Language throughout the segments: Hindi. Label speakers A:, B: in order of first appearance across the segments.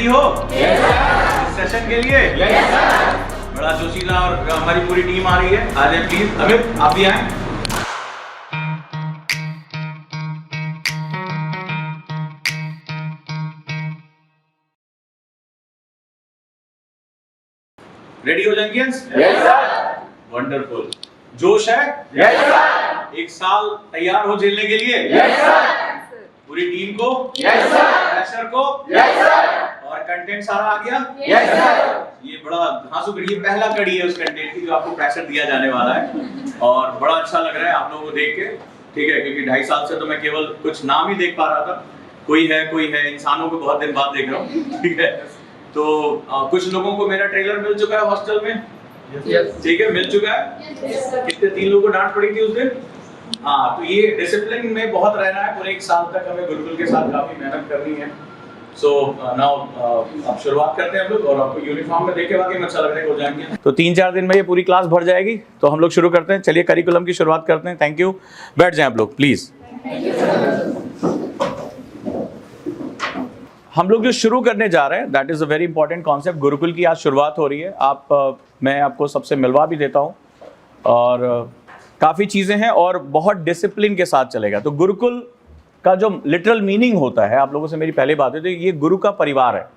A: रेडी हो इस सेशन के लिए? बड़ा जोशीला और हमारी पूरी टीम आ रही है। आ जाए प्लीज। अमित आप भी आए। रेडी हो जंकियंस? Yes sir. वंडरफुल। जोश है? Yes sir. एक साल तैयार हो झेलने के लिए? Yes sir. पूरी टीम को? Yes sir. प्रेशर को? Yes sir. और कंटेंट सारा आ गया? Yes sir. ये बड़ा धांसू ये पहला कड़ी है उस कंटेंट की जो आपको प्रेशर दिया जाने वाला है और बड़ा अच्छा लग रहा है आप लोगों को देख के। ठीक है, क्योंकि 2.5 साल से तो मैं केवल कुछ नाम ही देख पा रहा था। कोई है इंसानों को बहुत दिन बाद देख रहा हूँ। ठीक है, तो कुछ लोगों को मेरा ट्रेलर मिल चुका है हॉस्टल में। ठीक है, मिल चुका है। कितने 3 लोगों को डांट पड़ी थी उस दिन। हाँ, तो ये डिसिप्लिन में बहुत रहना है। पूरे 1 साल तक हमें गुरुकुल के साथ काफी मेहनत करनी है। सो नाउ अब शुरुआत करते हैं हम लोग और आपको यूनिफॉर्म में देख के वाकई में अच्छा लग रहा है हो जाएंगे। तो 3-4 दिन में ये पूरी क्लास भर जाएगी। तो हम लोग शुरू करते हैं। चलिए करिकुलम की शुरुआत करते हैं। Thank you. बैठ जाएं आप लोग प्लीज। हम लोग जो शुरू करने जा रहे हैं that is a very important concept. Gurukul की आज शुरुआत हो रही है। मैं आपको सबसे मिलवा भी देता हूँ और काफ़ी चीज़ें हैं और बहुत डिसिप्लिन के साथ चलेगा। तो गुरुकुल का जो लिटरल मीनिंग होता है, आप लोगों से मेरी पहली बात है, तो ये गुरु का परिवार है।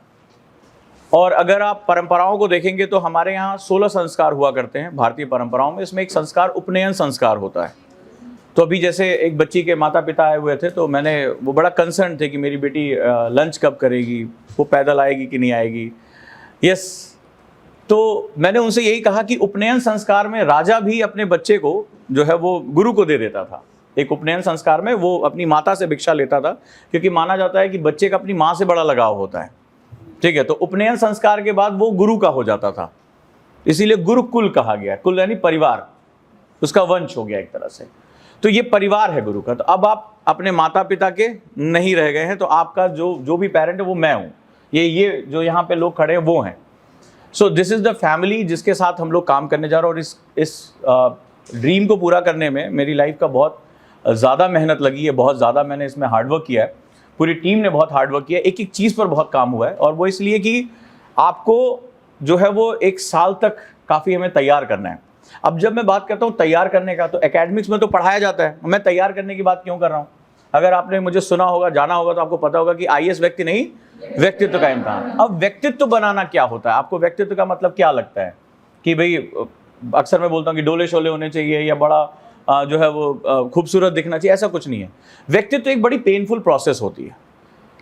A: और अगर आप परंपराओं को देखेंगे तो हमारे यहाँ 16 संस्कार हुआ करते हैं भारतीय परंपराओं में। इसमें एक संस्कार उपनयन संस्कार होता है। तो अभी जैसे एक बच्ची के माता पिता आए हुए थे तो वो बड़ा कंसर्न थे कि मेरी बेटी लंच कब करेगी, वो पैदल आएगी कि नहीं आएगी। यस, तो मैंने उनसे यही कहा कि उपनयन संस्कार में राजा भी अपने बच्चे को जो है वो गुरु को दे देता था। एक उपनयन संस्कार में वो अपनी माता से भिक्षा लेता था क्योंकि माना जाता है कि बच्चे का अपनी माँ से बड़ा लगाव होता है। ठीक है, तो उपनयन संस्कार के बाद वो गुरु का हो जाता था, इसीलिए गुरुकुल कहा गया। कुल यानी परिवार, उसका वंश हो गया एक तरह से। तो ये परिवार है गुरु का। तो अब आप अपने माता पिता के नहीं रह गए हैं, तो आपका जो भी पेरेंट है वो मैं हूँ। ये जो यहाँ पे लोग खड़े हैं वो हैं। So this is the family जिसके साथ हम लोग काम करने जा रहे हैं। और इस ड्रीम को पूरा करने में मेरी लाइफ का बहुत ज़्यादा मेहनत लगी है, बहुत ज़्यादा मैंने इसमें हार्डवर्क किया है। पूरी टीम ने बहुत हार्डवर्क किया है। एक एक चीज़ पर बहुत काम हुआ है और वो इसलिए कि आपको जो है वो 1 साल तक काफ़ी हमें तैयार करना है। अब जब मैं बात करता हूँ तैयार करने का, तो एकेडमिक्स में तो पढ़ाया जाता है, मैं तैयार करने की बात क्यों कर रहा हूँ? अगर आपने मुझे सुना होगा, जाना होगा, तो आपको पता होगा कि आईएएस व्यक्ति नहीं, व्यक्तित्व का इम्तिहान। अब व्यक्तित्व बनाना क्या होता है? आपको व्यक्तित्व का मतलब क्या लगता है कि भाई अक्सर मैं बोलता हूँ कि डोले शोले होने चाहिए या बड़ा जो है वो खूबसूरत दिखना चाहिए, ऐसा कुछ नहीं है। व्यक्तित्व एक बड़ी पेनफुल प्रोसेस होती है।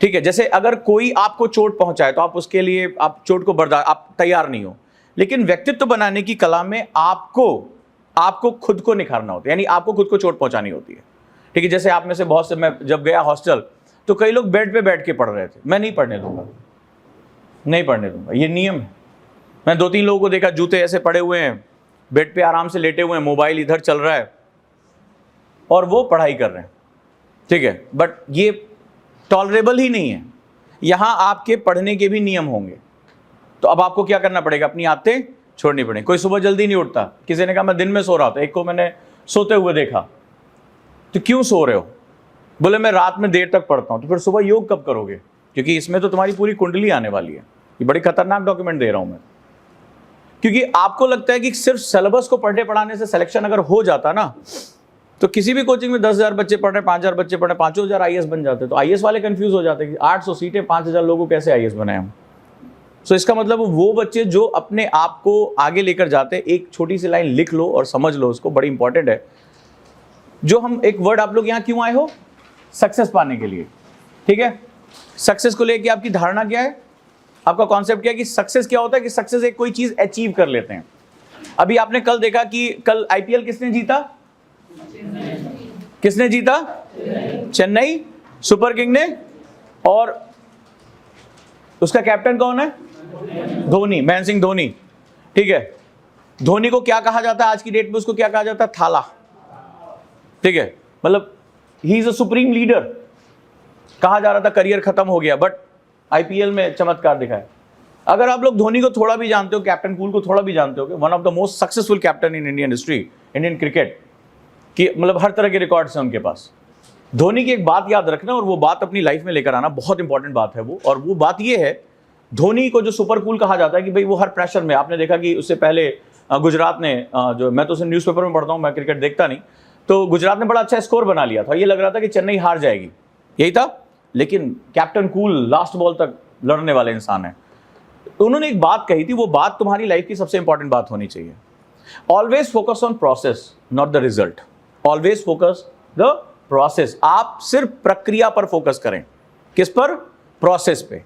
A: ठीक है, जैसे अगर कोई आपको चोट पहुंचाए तो आप उसके लिए आप चोट को बर्दाश्त, आप तैयार नहीं हो। लेकिन व्यक्तित्व बनाने की कला में आपको खुद को निखारना होता है, यानी आपको खुद को चोट पहुंचानी होती है। ठीक है, जैसे आप में से बहुत से, मैं जब गया हॉस्टल तो कई लोग बेड पे बैठ के पढ़ रहे थे। मैं नहीं पढ़ने दूंगा, नहीं पढ़ने दूंगा, ये नियम है। मैं 2-3 लोगों को देखा, जूते ऐसे पड़े हुए हैं, बेड पे आराम से लेटे हुए हैं, मोबाइल इधर चल रहा है और वो पढ़ाई कर रहे हैं। ठीक है, बट ये टॉलरेबल ही नहीं है। यहां आपके पढ़ने के भी नियम होंगे। तो अब आपको क्या करना पड़ेगा? अपनी आदतें छोड़नी पड़ेगी। कोई सुबह जल्दी नहीं उठता। किसी ने कहा मैं दिन में सो रहा था, एक को मैंने सोते हुए देखा। तो क्यों सो रहे हो? बोले मैं रात में देर तक पढ़ता हूं। तो फिर सुबह योग कब करोगे? क्योंकि इसमें तो तुम्हारी पूरी कुंडली आने वाली है। ये बड़ी खतरनाक डॉक्यूमेंट दे रहा हूं मैं, क्योंकि आपको लगता है कि सिर्फ सिलेबस को पढ़ने पढ़ाने से सिलेक्शन अगर हो जाता ना, तो किसी भी कोचिंग में 10,000 बच्चे पढ़ रहे, 5,000 बच्चे पढ़ रहे, 5,000 आईएएस बन जाते। तो आईएएस वाले कंफ्यूज हो जाते कि 800 सीटें, 5,000 लोगों को कैसे आईएएस बनाए हम। सो इसका मतलब वो बच्चे जो अपने आप को आगे लेकर जाते, एक छोटी सी लाइन लिख लो और समझ लो उसको, बड़ी इंपॉर्टेंट है। जो हम एक वर्ड, आप लोग यहाँ क्यों आए हो? सक्सेस पाने के लिए। ठीक है, सक्सेस को लेकर आपकी धारणा क्या है? आपका कॉन्सेप्ट क्या है कि सक्सेस क्या होता है? कि सक्सेस एक कोई चीज अचीव कर लेते हैं। अभी आपने कल देखा कि कल आईपीएल किसने जीता? किसने जीता? चेन्नई सुपर किंग ने। और उसका कैप्टन कौन है? धोनी, महेंद्र सिंह धोनी। ठीक है, धोनी को क्या कहा जाता है आज की डेट में? उसको क्या कहा जाता है? थाला। ठीक है, मतलब he is a supreme leader. कहा जा रहा था करियर खत्म हो गया, बट आईपीएल में चमत्कार दिखाया। अगर आप लोग धोनी को थोड़ा भी जानते हो, कैप्टन कूल को थोड़ा भी जानते हो, one of the most successful captain in Indian history, Indian cricket की, मतलब हर तरह के रिकॉर्ड्स हैं उनके पास। धोनी की एक बात याद रखना और वो बात अपनी लाइफ में लेकर आना, बहुत इंपॉर्टेंट बात है वो। और वो बात ये है, धोनी को जो सुपर कूल कहा जाता है कि भाई वो हर प्रेशर में, आपने देखा कि उससे पहले गुजरात ने जो, मैं तो उसे न्यूज़पेपर में पढ़ता हूँ, मैं क्रिकेट देखता नहीं, तो गुजरात ने बड़ा अच्छा स्कोर बना लिया था, ये लग रहा था कि चेन्नई हार जाएगी, यही था, लेकिन कैप्टन कूल लास्ट बॉल तक लड़ने वाले इंसान है। तो उन्होंने एक बात कही थी, वो बात तुम्हारी लाइफ की सबसे इंपॉर्टेंट बात होनी चाहिए। Always focus on process not the result. Always focus the process. आप सिर्फ प्रक्रिया पर फोकस करें। किस पर? प्रोसेस पे।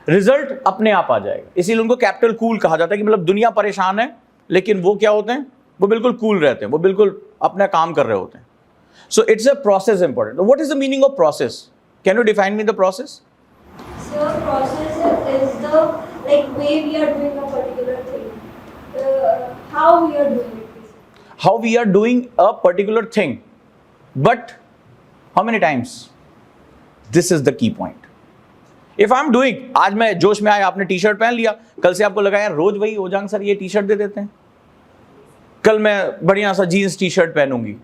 A: रिजल्ट अपने आप आ जाएगा। इसीलिए उनको कैपिटल कूल कहा जाता है कि मतलब दुनिया परेशान है लेकिन वो क्या होते हैं, वो बिल्कुल कूल रहते हैं, वो बिल्कुल अपना काम कर रहे होते हैं। So it's a process important. What is the meaning of process? Can you define me the process?
B: So process is the like way we are doing a particular thing, how we are doing it. Basically.
A: How we are doing a particular thing, but how many times? This is the key point. If I'm doing, आज मैं जोश में आया, आपने टी शर्ट पहन लिया, कल से आपको लगा यार रोज वही ओजांग सर ये टी शर्ट दे देते हैं, कल मैं बढ़िया सा जीन्स टी शर्ट पहनूंगी।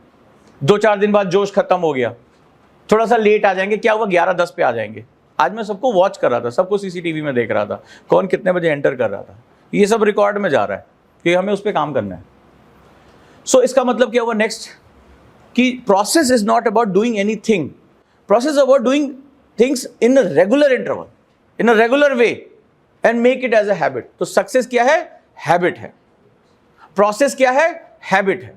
A: 2-4 दिन बाद जोश खत्म हो गया, थोड़ा सा लेट आ जाएंगे, क्या हुआ 11-10 पे आ जाएंगे। आज मैं सबको वॉच कर रहा था, सबको सीसीटीवी में देख रहा था, कौन कितने बजे एंटर कर रहा था, ये सब रिकॉर्ड में जा रहा है कि हमें उस पर काम करना है। सो इसका मतलब क्या हुआ नेक्स्ट, कि process is not about doing anything, process about doing things in a regular interval, in a regular way and make it as a habit. तो सक्सेस क्या है? हैबिट है। प्रोसेस क्या है? हैबिट है।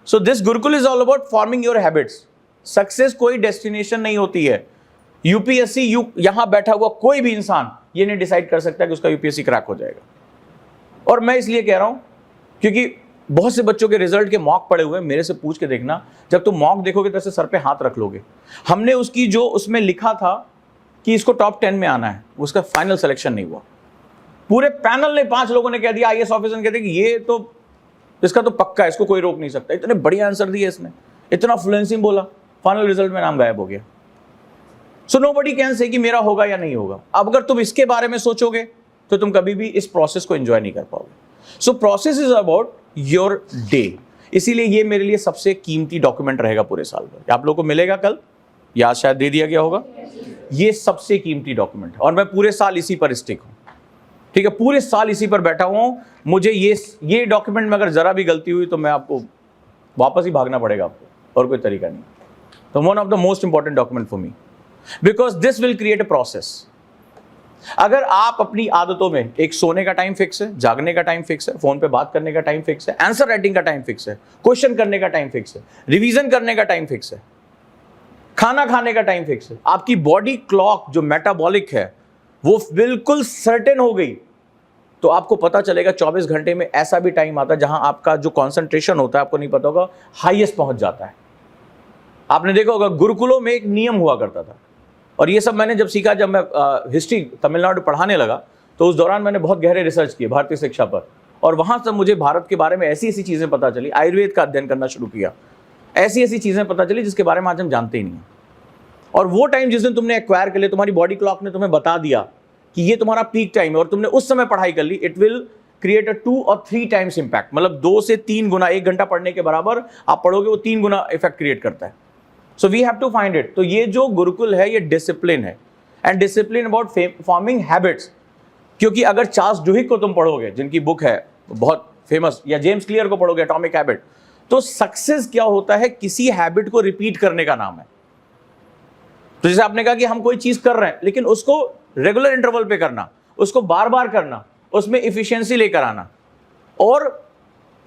A: So this Gurukul is all about forming your habits. Success कोई डेस्टिनेशन नहीं होती है। यूपीएससी यहां बैठा हुआ कोई भी इंसान ये नहीं डिसाइड कर सकता कि उसका यूपीएससी क्रैक हो जाएगा। और मैं इसलिए कह रहा हूं क्योंकि बहुत से बच्चों के रिजल्ट के मॉक पड़े हुए हैं, मेरे से पूछ के देखना, जब तुम मॉक देखोगे तो ऐसे सर पे हाथ रख लोगे। हमने उसकी जो उसमें लिखा था कि इसको टॉप 10 में आना है, उसका फाइनल सिलेक्शन नहीं हुआ। पूरे पैनल ने 5 लोगों ने कह दिया, आईएएस ऑफिसर ने कह दिया कि ये तो इसका तो पक्का है, इसको कोई रोक नहीं सकता। इतने बढ़िया आंसर दिए इसने, इतना फ्लुएंसी बोला, फाइनल रिजल्ट में नाम गायब हो गया। सो नोबडी कैन से कि मेरा होगा या नहीं होगा। अब अगर तुम इसके बारे में सोचोगे तो तुम कभी भी इस प्रोसेस को एंजॉय नहीं कर पाओगे। So process is about your day. इसीलिए ये मेरे लिए सबसे कीमती डॉक्यूमेंट रहेगा पूरे साल भर। आप लोगों को मिलेगा कल, या शायद दे दिया गया होगा। ये सबसे कीमती डॉक्यूमेंट है और मैं पूरे साल इसी पर स्टिक हूं। ठीक है, पूरे साल इसी पर बैठा हुआ हूं। मुझे ये डॉक्यूमेंट में अगर जरा भी गलती हुई तो मैं आपको वापस ही भागना पड़ेगा आपको, और कोई तरीका नहीं। तो one of the most important document for me, because this will create a process. अगर आप अपनी आदतों में, एक सोने का टाइम फिक्स है, जागने का टाइम फिक्स है, फोन पे बात करने का टाइम फिक्स है, आंसर राइटिंग का टाइम फिक्स है, क्वेश्चन करने का टाइम फिक्स है, रिवीजन करने का टाइम फिक्स है, खाना खाने का टाइम फिक्स है, आपकी बॉडी क्लॉक जो मेटाबॉलिक है वो बिल्कुल सर्टेन हो गई, तो आपको पता चलेगा 24 घंटे में ऐसा भी टाइम आता है जहां आपका जो कंसंट्रेशन होता है, आपको नहीं पता होगा, हाईएस्ट पहुंच जाता है। आपने देखा होगा गुरुकुलों में एक नियम हुआ करता था, और ये सब मैंने जब सीखा, जब मैं हिस्ट्री तमिलनाडु पढ़ाने लगा, तो उस दौरान मैंने बहुत गहरे रिसर्च किए भारतीय शिक्षा पर, और वहाँ से मुझे भारत के बारे में ऐसी ऐसी चीज़ें पता चली, आयुर्वेद का अध्ययन करना शुरू किया, ऐसी ऐसी चीज़ें पता चली जिसके बारे में आज हम जानते ही नहीं हैं। और वो टाइम जिस दिन तुमने एक्वायर कर लिया, तुम्हारी बॉडी क्लॉक ने तुम्हें बता दिया कि ये तुम्हारा पीक टाइम है, और तुमने उस समय पढ़ाई कर ली, इट विल क्रिएट अ 2 और 3 टाइम्स इंपैक्ट। मतलब 2 से 3 गुना, 1 घंटा पढ़ने के बराबर आप पढ़ोगे, वो 3 गुना इफेक्ट क्रिएट करता है। So we have to find it. तो ये जो गुरुकुल है ये डिसिप्लिन है, and discipline about forming habits. क्योंकि अगर चार्ल्स डुहिक को तुम पढ़ोगे, जिनकी बुक है बहुत फेमस, या जेम्स क्लियर को पढ़ोगे एटॉमिक हैबिट, तो सक्सेस क्या होता है, किसी हैबिट को रिपीट करने का नाम है। तो जैसे आपने कहा कि हम कोई चीज कर रहे हैं, लेकिन उसको रेगुलर इंटरवल पे करना, उसको बार बार करना, उसमें इफिशिएंसी लेकर आना, और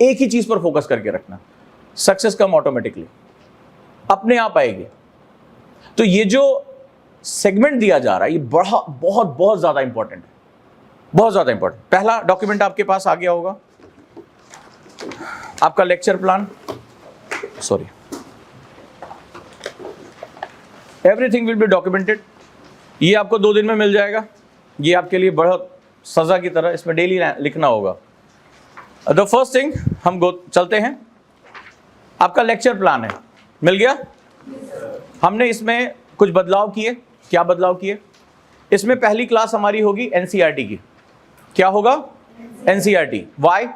A: एक ही चीज पर फोकस करके रखना, सक्सेस कम ऑटोमेटिकली, अपने आप आएगी। तो ये जो सेगमेंट दिया जा रहा है ये बहुत ज्यादा इंपॉर्टेंट है, बहुत ज्यादा इंपॉर्टेंट। पहला डॉक्यूमेंट आपके पास आ गया होगा, आपका lecture plan, sorry, everything will be documented. ये आपको 2 दिन में मिल जाएगा। ये आपके लिए बहुत सजा की तरह, इसमें डेली लिखना होगा। द फर्स्ट थिंग, हम चलते हैं, आपका लेक्चर प्लान है, मिल गया। हमने इसमें कुछ बदलाव किए। क्या बदलाव किए? इसमें पहली क्लास हमारी होगी एनसीईआरटी की। क्या होगा? एनसीईआरटी। व्हाई?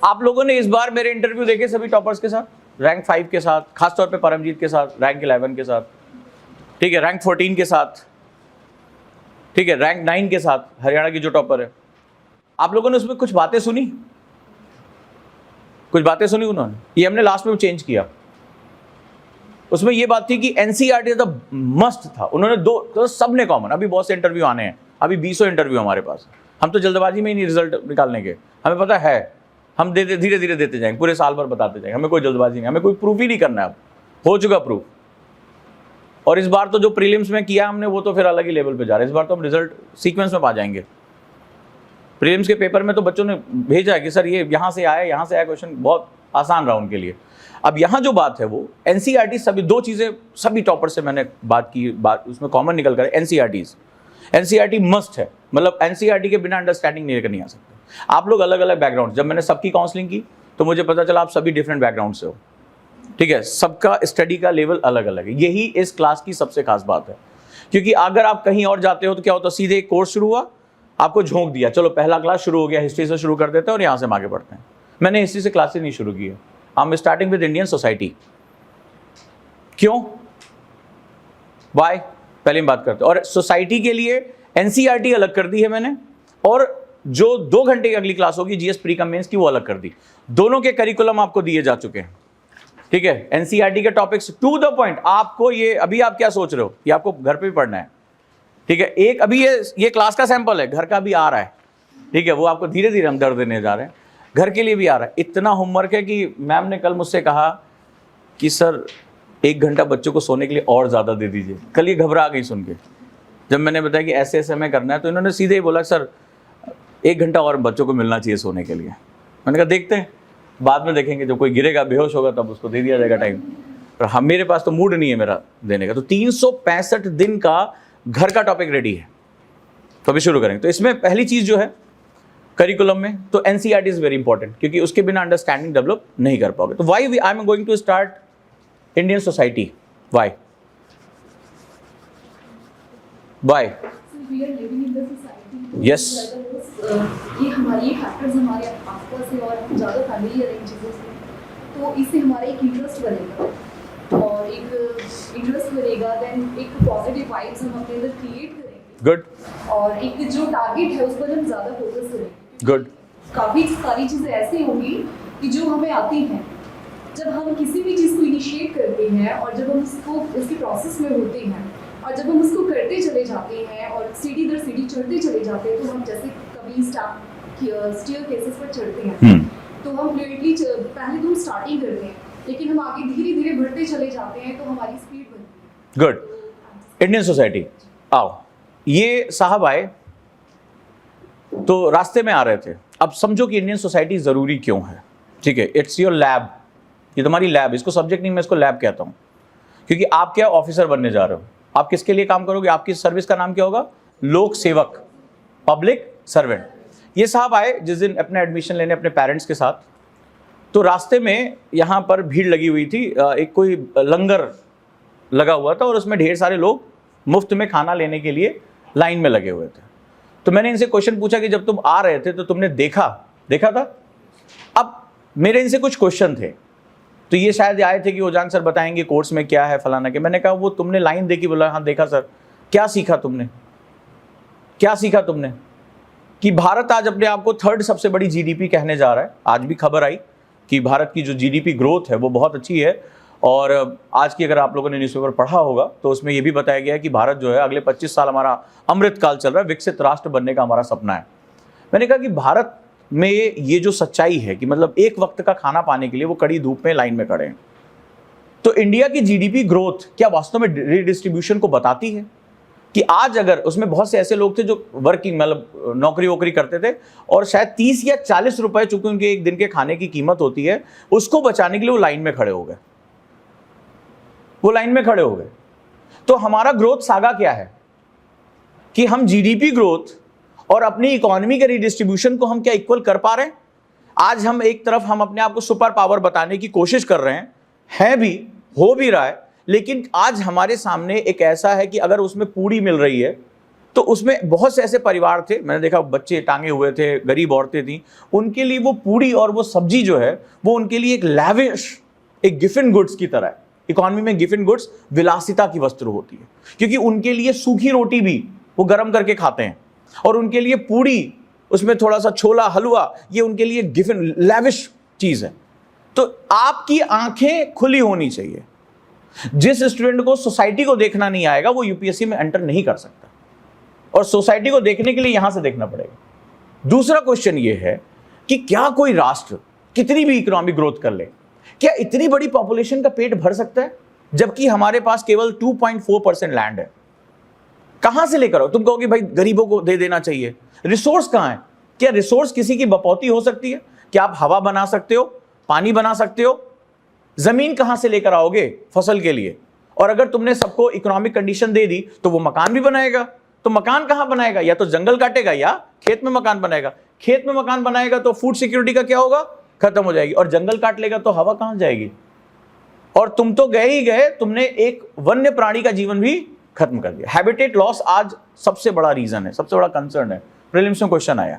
A: आप लोगों ने इस बार मेरे इंटरव्यू देखे सभी टॉपर्स के साथ, रैंक 5 के साथ, खासतौर पे परमजीत के साथ, रैंक 11 के साथ, ठीक है, रैंक 14 के साथ, ठीक है, रैंक 9 के साथ, हरियाणा की जो टॉपर है। आप लोगों ने उसमें कुछ बातें सुनी, कुछ बातें सुनी उन्होंने, ये हमने लास्ट में चेंज किया। उसमें ये बात थी कि एनसीईआरटी द मस्ट था, उन्होंने दो, तो सब ने कॉमन, अभी बहुत से इंटरव्यू आने हैं, अभी 20 इंटरव्यू हमारे पास, हम तो जल्दबाजी में ही नहीं रिजल्ट निकालने के, हमें पता है, हम धीरे धीरे देते जाएंगे, पूरे साल भर बताते जाएंगे, हमें कोई जल्दबाजी नहीं, हमें कोई प्रूफ ही नहीं करना है, अब हो चुका प्रूफ। और इस बार तो जो प्रीलिम्स में किया हमने वो तो फिर अलग ही लेवल पे जा रहा है, इस बार तो हम रिजल्ट सीक्वेंस में पा जाएंगे। प्रीलिम्स के पेपर में तो बच्चों ने भेजा है कि सर ये यहाँ से आया क्वेश्चन, बहुत आसान रहा उनके लिए। अब यहाँ जो बात है वो एनसीईआरटी, सभी दो चीज़ें सभी टॉपर से मैंने बात की, उसमें कॉमन निकल कर एनसीईआरटी मस्ट है, मतलब एनसीईआरटी के बिना अंडरस्टैंडिंग नहीं लेकर नहीं आ सकते। आप लोग अलग अलग बैकग्राउंड, जब मैंने सबकी काउंसलिंग की तो मुझे पता चला आप सभी डिफरेंट बैकग्राउंड से हो, ठीक है, सबका स्टडी का लेवल अलग अलग है। यही इस क्लास की सबसे खास बात है, क्योंकि अगर आप कहीं और जाते हो तो क्या होता है, सीधे एक कोर्स शुरू हुआ, आपको झोंक दिया, चलो पहला क्लास शुरू हो गया, हिस्ट्री से शुरू कर देते हैं और यहाँ से हम आगे बढ़ते हैं। मैंने हिस्ट्री से क्लासेस नहीं शुरू की है, I am starting with Indian society. क्यों, वाई, पहले हम बात करते हैं। और सोसाइटी के लिए एनसीईआरटी अलग कर दी है मैंने, और जो 2 घंटे की अगली क्लास होगी जीएस प्री कम मेंस की, वो अलग कर दी। दोनों के करिकुलम आपको दिए जा चुके हैं, ठीक है, एनसीईआरटी के टॉपिक्स टू द पॉइंट। आपको ये अभी आप क्या सोच रहे हो कि आपको घर पे भी पढ़ना है, ठीक है, एक अभी ये क्लास का सैंपल है, घर का भी आ रहा है, ठीक है, वो आपको धीरे धीरे हम दर्द देने जा रहे हैं, घर के लिए भी आ रहा है। इतना होमवर्क है कि मैम ने कल मुझसे कहा कि सर 1 घंटा बच्चों को सोने के लिए और ज़्यादा दे दीजिए। कल ये घबरा गई सुन के, जब मैंने बताया कि ऐसे ऐसे हमें करना है, तो इन्होंने सीधे ही बोला सर 1 घंटा और बच्चों को मिलना चाहिए सोने के लिए। मैंने कहा देखते हैं, बाद में देखेंगे, जब कोई गिरेगा बेहोश होगा तब उसको दे दिया जाएगा टाइम, पर हम, मेरे पास तो मूड नहीं है मेरा देने का। तो 365 दिन का घर का टॉपिक रेडी है, तो अभी शुरू करेंगे। तो इसमें पहली चीज़ जो है करिकुलम में, तो एनसीईआरटी इज वेरी इंपॉर्टेंट, क्योंकि उसके बिना अंडरस्टैंडिंग डेवलप नहीं कर पाओगे। तो why I am going to start Indian society, why yes,
C: ये हमारी ये फैक्टर्स हमारे आसपास है और हम ज़्यादा फैमिलियर हैं इन चीज़ों से, तो इससे हमारा एक इंटरेस्ट बनेगा, और एक इंटरेस्ट बनेगा, देन एक पॉजिटिव वाइब्स हम अपने अंदर क्रिएट करेंगे।
A: गुड,
C: और एक जो टारगेट है उस पर हम ज़्यादा फोकस करेंगे।
A: गुड,
C: काफ़ी सारी चीज़ें ऐसी होंगी कि जो हमें आती हैं, जब हम किसी भी चीज़ को इनिशिएट करते हैं और जब हम उसके प्रोसेस में होते हैं और जब हम उसको करते चले जाते हैं और सीढ़ी दर सीढ़ी चढ़ते चले जाते हैं, तो हम जैसे कभी स्टेयर केसेस पर चढ़ते हैं, तो हम फ्लुएंटली पहले तो हम स्टार्टिंग करते हैं, लेकिन हम आगे धीरे धीरे बढ़ते चले जाते हैं, तो हमारी स्पीड बनती है।
A: गुड। इंडियन सोसाइटी, आओ, ये साहब आए तो रास्ते में आ रहे थे। अब समझो कि इंडियन सोसाइटी ज़रूरी क्यों है, ठीक है, इट्स योर लैब, ये तुम्हारी लैब, इसको सब्जेक्ट नहीं, मैं इसको लैब कहता हूँ, क्योंकि आप क्या ऑफिसर बनने जा रहे हो, आप किसके लिए काम करोगे, आपकी सर्विस का नाम क्या होगा, लोक सेवक, पब्लिक सर्वेंट। ये साहब आए जिस दिन अपने एडमिशन लेने अपने पेरेंट्स के साथ, तो रास्ते में यहाँ पर भीड़ लगी हुई थी, एक कोई लंगर लगा हुआ था और उसमें ढेर सारे लोग मुफ्त में खाना लेने के लिए लाइन में लगे हुए थे। तो मैंने इनसे क्वेश्चन पूछा कि जब तुम आ रहे थे तो तुमने देखा था? अब मेरे इनसे कुछ क्वेश्चन थे, तो ये शायद आए थे कि ओजांग सर बताएंगे कोर्स में क्या है फलाना के। मैंने कहा वो तुमने लाइन देखी? बोला हाँ देखा सर। क्या सीखा तुमने? कि भारत आज अपने आप को 3rd सबसे बड़ी जीडीपी कहने जा रहा है। आज भी खबर आई कि भारत की जो जीडीपी ग्रोथ है वो बहुत अच्छी है, और आज की अगर आप लोगों ने न्यूज़पेपर पढ़ा होगा तो उसमें ये भी बताया गया है कि भारत जो है अगले 25 साल हमारा अमृत काल चल रहा है, विकसित राष्ट्र बनने का हमारा सपना है। मैंने कहा कि भारत में ये जो सच्चाई है कि मतलब एक वक्त का खाना पाने के लिए वो कड़ी धूप में लाइन में खड़े हैं, तो इंडिया की जीडीपी ग्रोथ क्या वास्तव में रिडिस्ट्रीब्यूशन को बताती है? कि आज अगर उसमें बहुत से ऐसे लोग थे जो वर्किंग मतलब नौकरी वोकरी करते थे और शायद 30 या 40 रुपए चूंकि उनके एक दिन के खाने की कीमत होती है, उसको बचाने के लिए वो लाइन में खड़े हो गए। तो हमारा ग्रोथ सागा क्या है कि हम जीडीपी ग्रोथ और अपनी इकोनॉमी के रिडिस्ट्रीब्यूशन को हम क्या इक्वल कर पा रहे हैं? आज हम एक तरफ हम अपने आप को सुपर पावर बताने की कोशिश कर रहे हैं भी, हो भी रहा है, लेकिन आज हमारे सामने एक ऐसा है कि अगर उसमें पूड़ी मिल रही है तो उसमें बहुत से ऐसे परिवार थे, मैंने देखा बच्चे टांगे हुए थे, गरीब औरतें थी, उनके लिए वो पूड़ी और वो सब्जी जो है वो उनके लिए एक लैविश, एक गिफन गुड्स की तरह है। इकोनॉमी में गिफ्ट एंड गुड्स विलासिता की वस्तु होती है, क्योंकि उनके लिए सूखी रोटी भी वो गर्म करके खाते हैं, और उनके लिए पूड़ी, उसमें थोड़ा सा छोला हलवा, ये उनके लिए गिफ्ट एंड लैविश चीज है। तो आपकी आंखें खुली होनी चाहिए। जिस स्टूडेंट को सोसाइटी को देखना नहीं आएगा वो यूपीएससी में एंटर नहीं कर सकता, और सोसाइटी को देखने के लिए यहां से देखना पड़ेगा। दूसरा क्वेश्चन ये है कि क्या कोई राष्ट्र कितनी भी इकोनॉमिक ग्रोथ कर ले, क्या इतनी बड़ी पॉपुलेशन का पेट भर सकता है, जबकि हमारे पास केवल 2.4% लैंड है? कहां से लेकर आओ? तुम कहोगे भाई गरीबों को दे देना चाहिए, रिसोर्स कहां है? क्या रिसोर्स किसी की बपौती हो सकती है? क्या आप हवा बना सकते हो, पानी बना सकते हो? जमीन कहां से लेकर आओगे फसल के लिए? और अगर तुमने सबको इकोनॉमिक कंडीशन दे दी तो वो मकान भी बनाएगा, तो मकान कहां बनाएगा? या तो जंगल काटेगा या खेत में मकान बनाएगा। खेत में मकान बनाएगा तो फूड सिक्योरिटी का क्या होगा? खत्म हो जाएगी। और जंगल काट लेगा तो हवा कहां जाएगी? और तुम तो गए ही गए, तुमने एक वन्य प्राणी का जीवन भी खत्म कर दिया। हैबिटेट लॉस आज सबसे बड़ा रीजन है, सबसे बड़ा कंसर्न है। प्रीलिम्स में क्वेश्चन आया।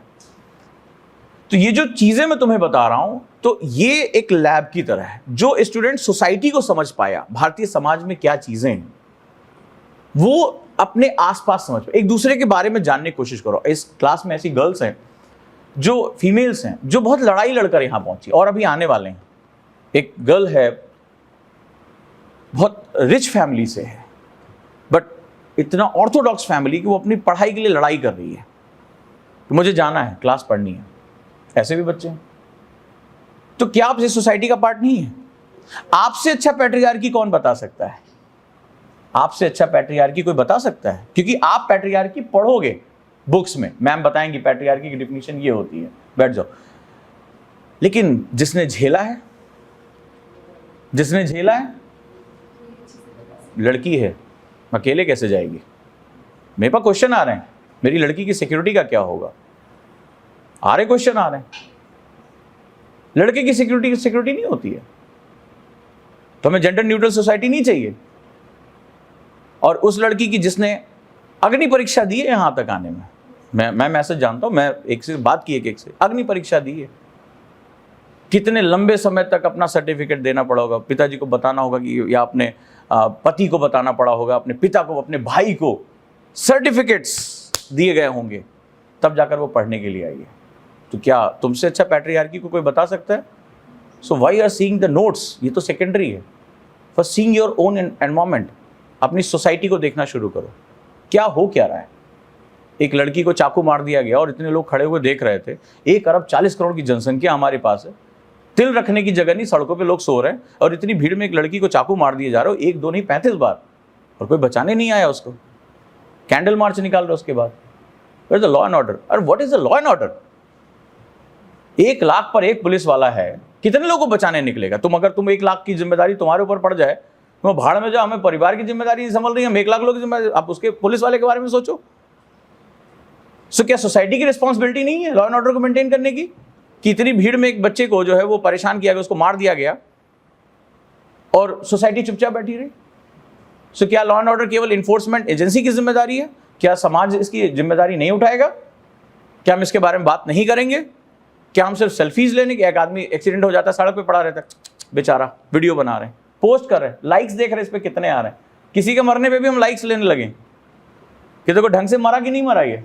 A: तो ये जो चीजें मैं तुम्हें बता रहा हूं, तो ये एक लैब की तरह है। जो स्टूडेंट सोसाइटी को समझ पाया, भारतीय समाज में क्या चीजें हैं, वो अपने आसपास समझ पाए। एक दूसरे के बारे में जानने की कोशिश करो। इस क्लास में ऐसी गर्ल्स हैं, जो फीमेल्स हैं, जो बहुत लड़ाई लड़कर यहां पहुंची और अभी आने वाले हैं। एक गर्ल है, बहुत रिच फैमिली से है, बट इतना ऑर्थोडॉक्स फैमिली कि वो अपनी पढ़ाई के लिए लड़ाई कर रही है। तो मुझे जाना है, क्लास पढ़नी है। ऐसे भी बच्चे हैं। तो क्या आप इस सोसाइटी का पार्ट नहीं है? आपसे अच्छा पैट्रियार्की कौन बता सकता है? आपसे अच्छा पैट्रियार्की कोई बता सकता है? क्योंकि आप पैट्रियार्की पढ़ोगे बुक्स में, मैम बताएंगी पैट्रियार्की की डेफिनेशन ये होती है, बैठ जाओ। लेकिन जिसने झेला है, जिसने झेला है, लड़की है, अकेले कैसे जाएगी? मेरे पास क्वेश्चन आ रहे हैं, मेरी लड़की की सिक्योरिटी का क्या होगा? आ रहे क्वेश्चन आ रहे हैं। लड़के की सिक्योरिटी नहीं होती है, तो हमें जेंडर न्यूट्रल सोसाइटी नहीं चाहिए। और उस लड़की की जिसने अग्नि परीक्षा दी है यहां तक आने में, मैं मैसेज जानता हूं, मैं एक से बात की एक से अग्नि परीक्षा दी है। कितने लंबे समय तक अपना सर्टिफिकेट देना पड़ा होगा, पिताजी को बताना होगा कि, या अपने पति को बताना पड़ा होगा, अपने पिता को, अपने भाई को सर्टिफिकेट्स दिए गए होंगे, तब जाकर वो पढ़ने के लिए आई है। तो क्या तुमसे अच्छा पैट्रियार्की को कोई बता सकता है? So why are seeing the notes? ये तो सेकेंडरी है। For seeing your own environment, अपनी सोसाइटी को देखना शुरू करो। क्या हो क्या रहा है? एक लड़की को चाकू मार दिया गया और इतने लोग खड़े हुए देख रहे थे। 1 अरब 40 करोड़ की जनसंख्या हमारे पास है, तिल रखने की जगह नहीं, सड़कों पे लोग सो रहे हैं, और इतनी भीड़ में एक लड़की को चाकू मार दिए जा रहे हो, 1 2 नहीं 35 बार, और कोई बचाने नहीं आया उसको। कैंडल मार्च निकाल रहे उसके बाद। Where is the law and order? और what is the law and order? 1 lakh पर 1 पुलिस वाला है, कितने लोगों को बचाने निकलेगा? तुम 1 लाख की जिम्मेदारी तुम्हारे ऊपर पड़ जाए, तुम भाड़ में जाओ, हमें परिवार की जिम्मेदारी नहीं संभल रही, हम 1 लाख लोगों की जिम्मेदारी, आप उसके पुलिस वाले के बारे में सोचो। सो क्या सोसाइटी की रिस्पॉन्सिबिलिटी नहीं है लॉ एंड ऑर्डर को मेंटेन करने की? कि इतनी भीड़ में एक बच्चे को जो है वो परेशान किया गया, उसको मार दिया गया, और सोसाइटी चुपचाप बैठी रही। सो क्या लॉ एंड ऑर्डर केवल इन्फोर्समेंट एजेंसी की जिम्मेदारी है? क्या समाज इसकी जिम्मेदारी नहीं उठाएगा? क्या हम इसके बारे में बात नहीं करेंगे? क्या हम सिर्फ सेल्फीज लेने के? एक आदमी एक्सीडेंट हो जाता है, सड़क पे पड़ा रहता है, बेचारा, वीडियो बना रहे हैं, पोस्ट कर रहे हैं, लाइक्स देख रहे हैं, इस पे कितने आ रहे हैं। किसी के मरने पे भी हम लाइक्स लेने लगे कि देखो ढंग से मरा कि नहीं मरा, ये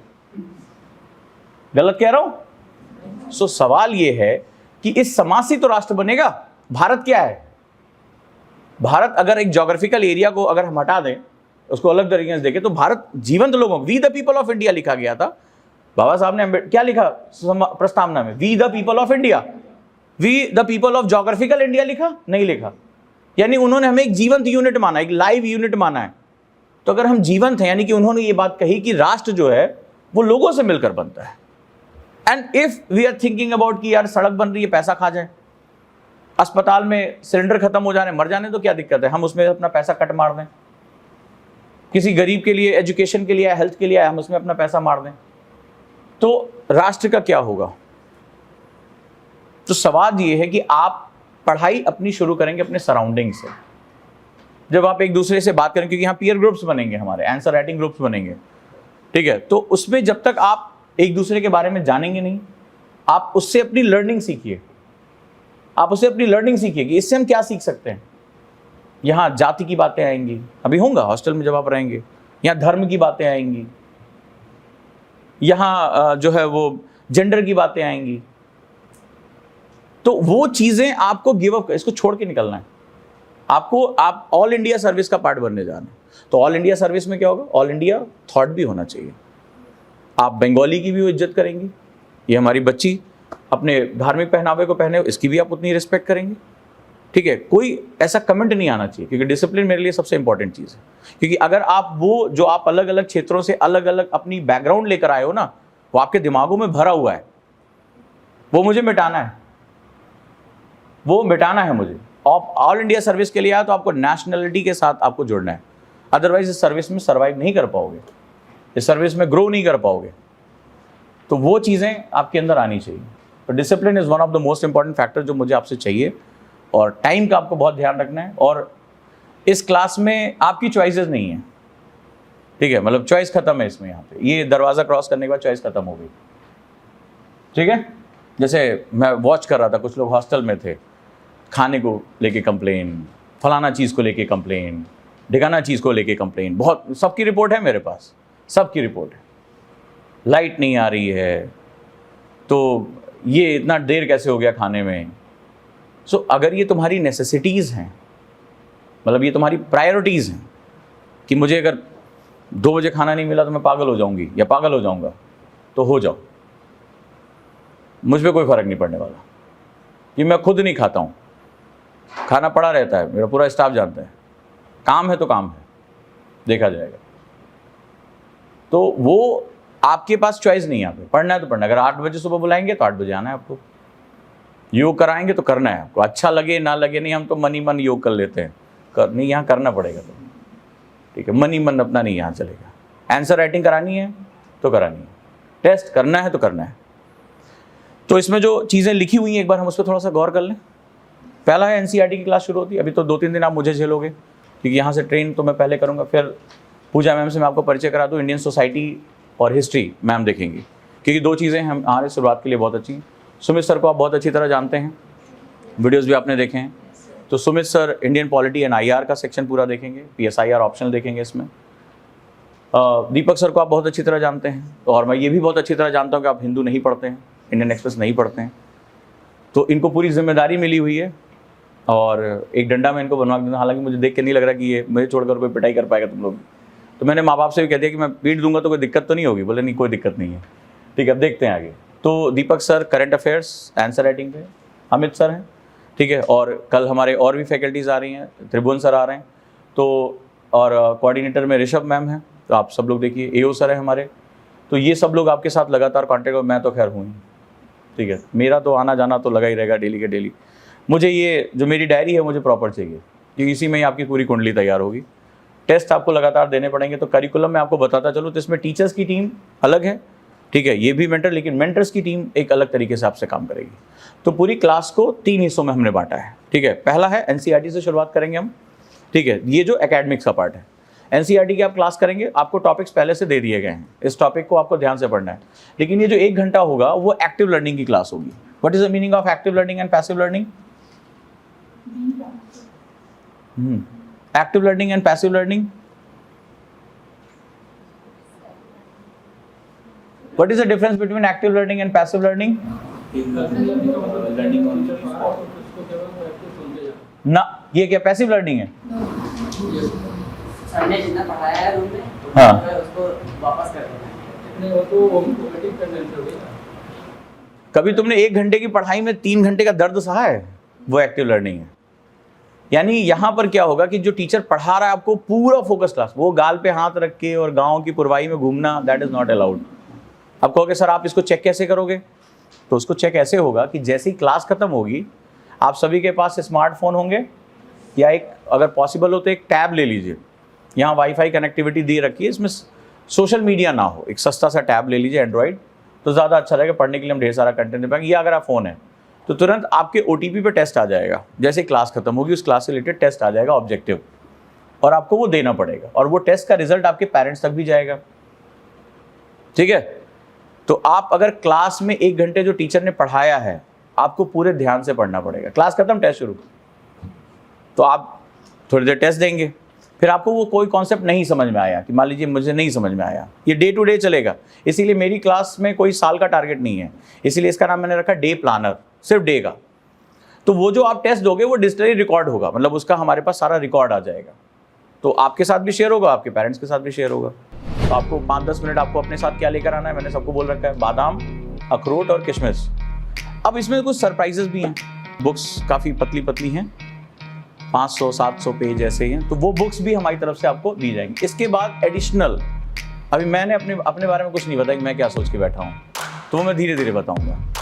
A: गलत कह रहा हूं? सो सवाल ये है कि इस समाज से तो राष्ट्र बनेगा। भारत क्या है? भारत अगर एक ज्योग्राफिकल एरिया को अगर हम हटा दें, उसको अलग तरीके से देखें, तो भारत जीवंत लोगों, we the people of India लिखा गया था। बाबा साहब ने क्या लिखा प्रस्तावना में? We the people of India. We the people of geographical India लिखा? नहीं लिखा। यानी उन्होंने हमें एक जीवंत यूनिट माना, एक लाइव यूनिट माना है। तो अगर हम जीवंत हैं, यानी कि उन्होंने ये बात कही कि राष्ट्र जो है वो लोगों से मिलकर बनता है। And if we are thinking about कि यार सड़क बन रही है, पैसा खा जाए, अस्पताल में सिलेंडर खत्म हो जाने, मर जाने, तो क्या दिक्कत है? हम उसमें अपना पैसा कट मार दें। किसी गरीब के लिए एजुकेशन के लिए, हेल्थ के लिए हम उसमें अपना पैसा मार दें, तो राष्ट्र का क्या होगा? तो सवाल ये है कि आप पढ़ाई अपनी शुरू करेंगे अपने सराउंडिंग से। जब आप एक दूसरे से बात करेंगे, क्योंकि यहाँ पीयर ग्रुप्स बनेंगे, हमारे आंसर राइटिंग ग्रुप्स बनेंगे, ठीक है? तो उसमें जब तक आप एक दूसरे के बारे में जानेंगे नहीं, आप उससे अपनी लर्निंग सीखिए। आप उससे अपनी लर्निंग सीखिए कि इससे हम क्या सीख सकते हैं। यहाँ जाति की बातें आएंगी, अभी होगा हॉस्टल में जब आप रहेंगे, यहाँ धर्म की बातें आएंगी, यहाँ जो है वो जेंडर की बातें आएंगी। तो वो चीज़ें आपको गिव अप, इसको छोड़ के निकलना है आपको। आप ऑल इंडिया सर्विस का पार्ट बनने जा रहे हैं, तो ऑल इंडिया सर्विस में क्या होगा, ऑल इंडिया थॉट भी होना चाहिए। आप बंगाली की भी वो इज्जत करेंगी, ये हमारी बच्ची अपने धार्मिक पहनावे को पहने, इसकी भी आप उतनी रिस्पेक्ट करेंगे, ठीक है। कोई ऐसा कमेंट नहीं आना चाहिए, क्योंकि डिसिप्लिन मेरे लिए सबसे इंपॉर्टेंट चीज़ है। क्योंकि अगर आप वो जो आप अलग अलग क्षेत्रों से अलग अलग अपनी बैकग्राउंड लेकर आए हो ना, वो आपके दिमागों में भरा हुआ है, वो मुझे मिटाना है, वो मिटाना है मुझे। आप ऑल इंडिया सर्विस के लिए आए तो आपको नेशनलिटी के साथ आपको जुड़ना है, अदरवाइज इस सर्विस में सर्वाइव नहीं कर पाओगे, इस सर्विस में ग्रो नहीं कर पाओगे। तो वो चीज़ें आपके अंदर आनी चाहिए। तो discipline is one of the most important factor जो मुझे आपसे चाहिए, और टाइम का आपको बहुत ध्यान रखना है। और इस क्लास में आपकी चॉइसेस नहीं है, ठीक है, मतलब चॉइस खत्म है इसमें। यहाँ पे ये दरवाज़ा क्रॉस करने के बाद चॉइस खत्म हो गई, ठीक है। जैसे मैं वॉच कर रहा था, कुछ लोग हॉस्टल में थे, खाने को लेके कंप्लेन, फलाना चीज़ को लेके कंप्लेन, ढिकाना चीज़ को लेके कंप्लेन, बहुत सबकी रिपोर्ट है मेरे पास, सबकी रिपोर्ट है। लाइट नहीं आ रही है, तो ये इतना देर कैसे हो गया खाने में। सो अगर ये तुम्हारी नेसेसिटीज़ हैं, मतलब ये तुम्हारी प्रायोरिटीज़ हैं कि मुझे अगर 2 बजे खाना नहीं मिला तो मैं पागल हो जाऊंगी या पागल हो जाऊंगा, तो हो जाओ, मुझ पर कोई फ़र्क नहीं पड़ने वाला। कि मैं खुद नहीं खाता हूँ, खाना पड़ा रहता है, मेरा पूरा स्टाफ जानता है, काम है तो काम है, देखा जाएगा। तो वो आपके पास चॉइस नहीं है, यहाँ पे पढ़ना है तो पढ़ना। अगर 8 बजे सुबह बुलाएंगे तो 8 बजे आना है आपको, योग कराएंगे तो करना है आपको, अच्छा लगे ना लगे नहीं, हम तो मन ही मन योग कर लेते हैं, नहीं यहाँ करना पड़ेगा तो, ठीक है। मन ही मन अपना नहीं यहाँ चलेगा। आंसर राइटिंग करानी है तो करानी है, टेस्ट करना है तो करना है। तो इसमें जो चीज़ें लिखी हुई हैं एक बार हम उस पर थोड़ा सा गौर कर लें। पहला है एनसीईआरटी की क्लास शुरू होती है, अभी तो 2-3 दिन आप मुझे झेलोगे, क्योंकि यहाँ से ट्रेन तो मैं पहले करूँगा, फिर पूजा मैम से मैं आपको परिचय करा दूँ, इंडियन सोसाइटी और हिस्ट्री मैम देखेंगी, क्योंकि 2 चीज़ें हम हमारे शुरुआत के लिए बहुत अच्छी हैं। सुमित सर को आप बहुत अच्छी तरह जानते हैं, वीडियोज़ भी आपने देखे हैं। तो Sumit sir Indian polity and IR का सेक्शन पूरा देखेंगे, PSIR ऑप्शनल देखेंगे इसमें। दीपक सर को आप बहुत अच्छी तरह जानते हैं, और मैं ये भी बहुत अच्छी तरह जानता हूँ कि आप हिंदू नहीं पढ़ते हैं, इंडियन एक्सप्रेस नहीं पढ़ते हैं, तो इनको पूरी जिम्मेदारी मिली हुई है, और एक डंडा मैं इनको बनवा देता। हालांकि मुझे देख के नहीं लग रहा कि ये मुझे छोड़कर कोई पिटाई कर पाएगा तुम लोग, तो मैंने माँ बाप से भी कह दिया कि मैं पीट दूंगा तो कोई दिक्कत तो नहीं होगी। बोले नहीं, कोई दिक्कत नहीं है, ठीक है, अब देखते हैं आगे। तो Deepak sir current affairs answer writing पे, अमित सर हैं, ठीक है, और कल हमारे और भी फैकल्टीज़ आ रही हैं, त्रिभुवन सर आ रहे हैं, तो और कोऑर्डिनेटर में ऋषभ मैम हैं, तो आप सब लोग देखिए, AO सर है हमारे। तो ये सब लोग आपके साथ लगातार कॉन्टैक्ट, मैं तो खैर हूँ, ठीक है, मेरा तो आना जाना तो लगा ही रहेगा डेली के डेली। मुझे ये जो मेरी डायरी है मुझे प्रॉपर चाहिए, क्योंकि इसी में ही आपकी पूरी कुंडली तैयार होगी। टेस्ट आपको लगातार देने पड़ेंगे। तो करिकुलम में आपको बताता चलो, तो इसमें टीचर्स की टीम अलग है, ठीक है, ये भी मेंटर, लेकिन मेंटर्स की टीम एक अलग तरीके से आपसे काम करेगी। तो पूरी क्लास को 3 हिस्सों में हमने बांटा है, ठीक है। पहला है एनसीईआरटी से शुरुआत करेंगे हम, ठीक है, ये जो एकेडमिक्स का पार्ट है। एनसीईआरटी की आप क्लास करेंगे, आपको टॉपिक्स पहले से दे दिए गए हैं, इस टॉपिक को आपको ध्यान से पढ़ना है। लेकिन ये जो 1 घंटा होगा वो एक्टिव लर्निंग की क्लास होगी। What is the meaning of active learning and passive learning? Active learning and passive learning, what is the difference between active learning and passive learning? ना, ये क्या पैसिव लर्निंग है?
D: सर ने जितना पढ़ाया है रूम में,
A: हाँ,
D: उसको वापस कर देना है।
A: कभी तुमने 1 घंटे की पढ़ाई में 3 घंटे का दर्द सहा है? वो एक्टिव लर्निंग है। यानी यहाँ पर क्या होगा कि जो टीचर पढ़ा रहा है आपको पूरा फोकस क्लास, वो गाल पे हाथ रख के और गाँव की पुरवाई में घूमना, दैट इज नॉट अलाउड। अब कहोगे सर आप इसको चेक कैसे करोगे? तो उसको चेक ऐसे होगा कि जैसे ही क्लास खत्म होगी, आप सभी के पास स्मार्टफोन होंगे, या एक अगर पॉसिबल हो तो एक टैब ले लीजिए, यहाँ वाईफाई कनेक्टिविटी दे रखी है, इसमें सोशल मीडिया ना हो, एक सस्ता सा टैब ले लीजिए एंड्रॉइड, तो ज़्यादा अच्छा रहेगा, पढ़ने के लिए हम ढेर सारा कंटेंट दे पाएंगे। या अगर आप फ़ोन है तो तुरंत आपके OTP पे टेस्ट आ जाएगा, जैसे क्लास खत्म होगी उस क्लास से रिलेटेड टेस्ट आ जाएगा ऑब्जेक्टिव, और आपको वो देना पड़ेगा, और वो टेस्ट का रिजल्ट आपके पेरेंट्स तक भी जाएगा, ठीक है। तो आप अगर क्लास में 1 घंटे जो टीचर ने पढ़ाया है, आपको पूरे ध्यान से पढ़ना पड़ेगा। क्लास खत्म, टेस्ट शुरू, तो आप थोड़ी देर टेस्ट देंगे, फिर आपको वो कोई कॉन्सेप्ट नहीं समझ में आया कि मान लीजिए मुझे नहीं समझ में आया, ये डे टू डे चलेगा। इसीलिए मेरी क्लास में कोई साल का टारगेट नहीं है, इसीलिए इसका नाम मैंने रखा डे प्लानर, सिर्फ डे का। तो वो जो आप टेस्ट दोगे वो डिजिटली रिकॉर्ड होगा, मतलब उसका हमारे पास सारा रिकॉर्ड आ जाएगा। तो आपके साथ भी शेयर होगा, आपके पेरेंट्स के साथ भी शेयर होगा। तो आपको 5-10 मिनट आपको अपने साथ क्या लेकर आना है, मैंने सबको बोल रखा है, बादाम, अखरोट और किशमिश। अब इसमें कुछ सरप्राइजेस भी हैं। बुक्स काफ़ी पतली पतली हैं, 500-700 पेज ऐसे ही हैं, तो वो बुक्स भी हमारी तरफ से आपको दी जाएंगी। इसके बाद एडिशनल, अभी मैंने अपने बारे में कुछ नहीं बताया कि मैं क्या सोच के बैठा हूँ, तो वो मैं धीरे धीरे बताऊँगा।